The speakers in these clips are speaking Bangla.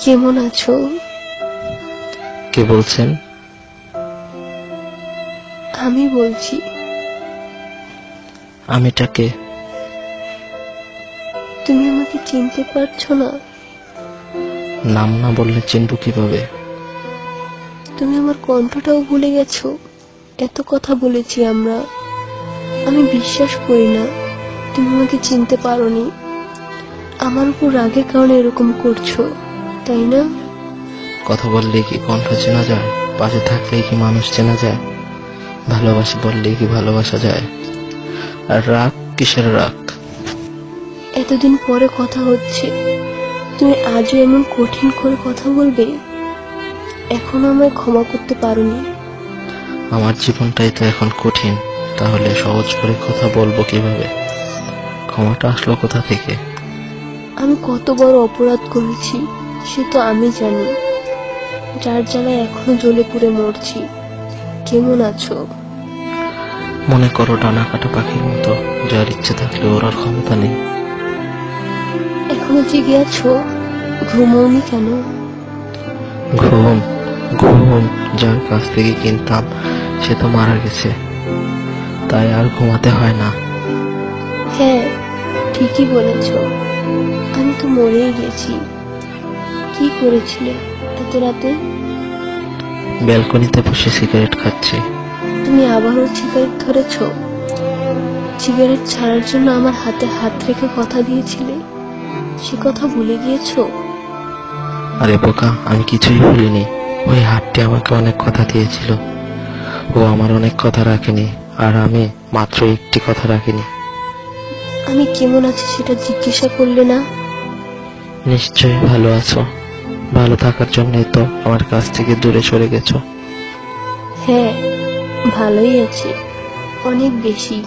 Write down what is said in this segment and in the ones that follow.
কেমন আছো? কে বলছেন? আমি বলছি। আমিটা কে? তুমি আমাকে চিনতে পারছো না? নাম না বললে চিনব কিভাবে? তুমি আমার কণ্ঠটাও ভুলে গেছো? এত কথা বলেছি আমরা। আমি বিশ্বাস করি না তুমি আমাকে চিনতে পারোনি। আমার উপর রাগের কারণে এরকম করছো, তাই না? কথা বললেই কি কণ্ঠ চেনা যায়? পাশে থাকলেই কি মানুষ চেনা যায়? ভালোবাসি বললেই কি ভালোবাসা যায়? আর রাগ কিসের রাগ? এতদিন পরে কথা হচ্ছে, তুমি আজও এমন কঠিন করে কথা বলবে? এখনো আমায় ক্ষমা করতে পারোনি? আমার জীবনটাই তো এখন কঠিন, তাহলে সহজ করে কথা বলবো কিভাবে? ক্ষমাটা আসলো কোথা থেকে? আমি কত বড় অপরাধ করেছি সে তো আমি জানি, যার জ্বালায় এখনো জ্বলে পুড়ে মরছি। কেমন আছো? মনে করো ডানা কাটা পাখির মতো, যার ইচ্ছে থাকলে ওড়ার ক্ষমতা নেই। এখনো জেগে আছো? ঘুমোওনি কেন? ঘুম? ঘুম যার কাছ থেকে কিনতাম সে তো মারা গেছে, তাই আর ঘুমাতে হয় না। হ্যাঁ, ঠিকই বলেছ। আমি তো মরেই গেছি। কি করেছিলে এত রাতে? ব্যালকনিতে বসে সিগারেট খাচ্ছি। তুমি আবারও সিগারেট ধরেছ? সিগারেট ছাড়ার জন্য আমার হাতে হাত রেখে কথা দিয়েছিলে, সে কথা ভুলে গিয়েছো? আরে বোকা, আমি কিছুই ভুলিনি। ওই হাতটি আমাকে অনেক কথা দিয়েছিল, ও আমার অনেক কথা রাখেনি, আর আমি মাত্র একটি কথা রাখিনি। আমি কেমন আছি সেটা জিজ্ঞাসা করলে না? নিশ্চয়ই ভালো আছো। ভালো থাকার জন্যই তো আমার কাছ থেকে দূরে সরে গেছো। হ্যাঁ, ভালোই আছি, অনেক বেশি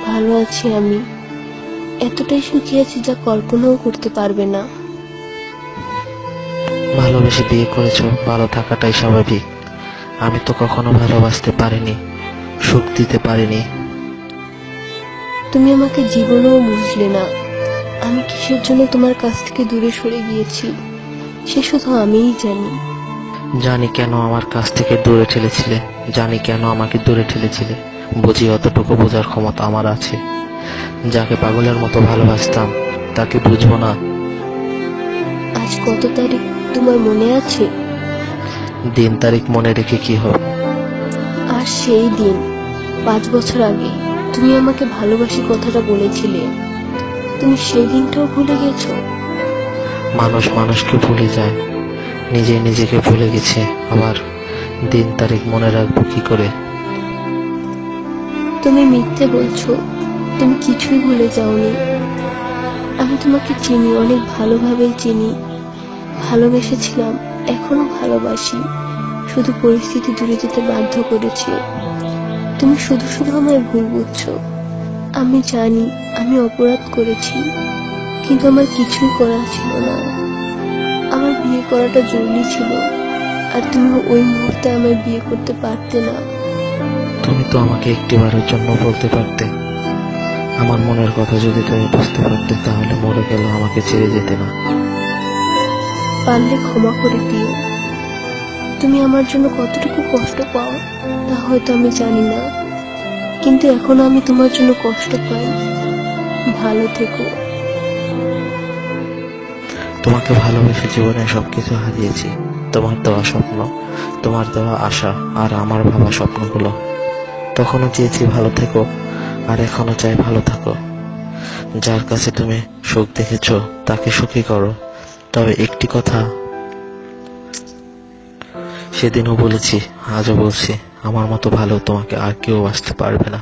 ভালো আছি আমি। এতটাই সুখী আছি যা কল্পনাও করতে পারবে না। ভালোবেসে বিয়ে করেছো, ভালো থাকাটাই স্বাভাবিক। আমি তো কখনো ভালোবাসতে পারিনি, সুখ দিতে পারিনি। তুমি আমাকে জীবনেও বুঝলে না। আমি কিসের জন্য তোমার কাছ থেকে দূরে সরে গিয়েছি সে শুধু আমিই জানি। জানি কেন আমার কাছ থেকে দূরে ঠেলেছিলে, জানি কেন আমাকে দূরে ঠেলেছিলে। বুঝি অতটুকু বোঝার ক্ষমতা আমার আছে। যাকে পাগলের মতো ভালোবাসতাম তাকে বুঝবো না? আজ কত তারিখ তোমার মনে আছে? দিন তারিখ মনে রেখে কি হবে? আর সেই দিন 5 বছর আগে তুমি আমাকে ভালোবাসি কথাটা বলেছিলে। তুমি সেই দিনটাও ভুলে গেছো? মানুষ মানুষকে ভুলে যায়, নিজে নিজেকে ভুলে গেছে, আবার দিন তারিখ মনে রাখবো কি করে? তুমি মিথ্যে বলছো, তুমি কিছুই ভুলে যাওনি। আমি তোমাকে চিনি, অনেক ভালোভাবেই চিনি। ভালোবেসেছিলাম, এখনো ভালোবাসি, শুধু পরিস্থিতি দূরে যেতে বাধ্য করেছে। তুমি শুধু শুধু আমায় ভুল বুঝছো। আমি জানি আমি অপরাধ করেছি, কিন্তু আমার কিছুই করার ছিল না। আমার বিয়ে করাটা জরুরি ছিল, আর তুমি ওই মুহূর্তে আমায় বিয়ে করতে পারতে না। তুমি তো আমাকে একটিবারের জন্য বলতে পারতে, আমার মনের কথা যদি তুমি বুঝতে পারতে, তাহলে মরে গেল আমাকে ছেড়ে যেতে না। পারলে ক্ষমা করে দিও। তুমি আমার জন্য কতটুকু কষ্ট পাও তা হয়তো আমি জানি না, কিন্তু এখনো আমি তোমার জন্য কষ্ট পাই। ভালো থেকো। তোমাকে ভালোবেসে জীবনে সবকিছু হারিয়েছি। তোমার দেওয়া স্বপ্ন, তোমার দেওয়া আশা, আর আমার ভাবা স্বপ্নগুলো। তখনও চেয়েছি ভালো থেকো, আর এখনো চাই ভালো থাকো। যার কাছে তুমি সুখ দেখেছো তাকে সুখী করো। তবে একটি কথা সেদিনও বলেছি, আজও বলছি, আমার মতো ভালো তোমাকে আর কেউ বাসতে পারবে না।